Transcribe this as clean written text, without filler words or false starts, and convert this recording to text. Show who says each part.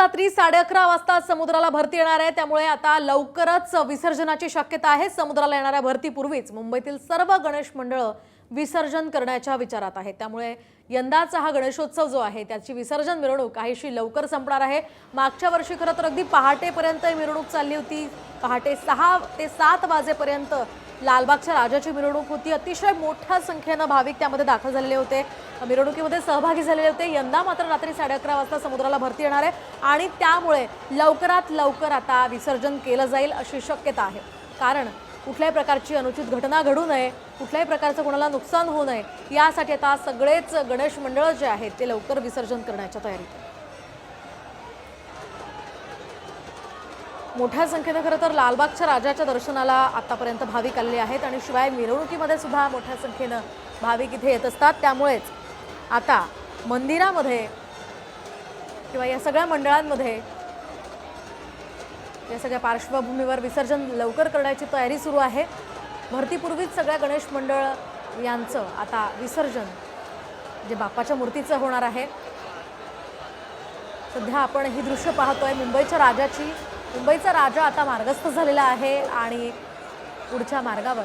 Speaker 1: रात्री 11:30 वाजता समुद्राला भरती येणार आहे। त्यामुळे आता लवकरच विसर्जनाची शक्यता आहे। समुद्राला येणाऱ्या भरतीपूर्वीच मुंबईतील सर्व गणेश मंडळ विसर्जन करण्याच्या विचारात आहेत। त्यामुळे यंदाचा हा गणेशोत्सव जो आहे त्याची विसर्जन मिरवणूक काहीशी लवकर संपणार आहे। मागच्या वर्षी खरं तर अगदी पहाटेपर्यंत मिरवणूक चालली होती। पहाटे 6 ते 7 वाजेपर्यंत लालबागच्या राजाची मिरवणूक होती। अतिशय मोठ्या संख्येने भाविक त्यामध्ये दाखल झालेले होते, मिरवणुकीमध्ये सहभागी झालेले होते। यंदा मात्र रात्री 11:30 वाजता समुद्राला भरती येणार आहे आणि त्यामुळे लवकरात लवकर आता विसर्जन केलं जाईल अशी शक्यता आहे। कारण कुठल्याही प्रकारची अनुचित घटना घडू नये, कुठल्याही प्रकारचं कोणाला नुकसान होऊ नये यासाठी आता सगळेच गणेश मंडळ जे आहेत ते लवकर विसर्जन करण्याच्या तयारीत आहेत। मोठ्या संख्येने खरं तर लालबागच्या राजाच्या दर्शनाला आतापर्यंत भाविक आलेले आहेत आणि शिवाय मिरवणुकीमध्ये सुद्धा मोठ्या संख्येने भाविक इथे येत असतात। त्यामुळेच आता मंदिरामध्ये किंवा या सगळ्या मंडळांमध्ये या सगळ्या पार्श्वभूमीवर विसर्जन लवकर करण्याची तयारी सुरू आहे। भरतीपूर्वीच सगळ्या गणेश मंडळ यांचं आता विसर्जन जे बाप्पाच्या मूर्तीचं होणार आहे। सध्या आपण ही दृश्य पाहतोय मुंबईच्या राजाची। मुंबईचा राजा आता मार्गस्थ झालेला आहे आणि पुढच्या मार्गावर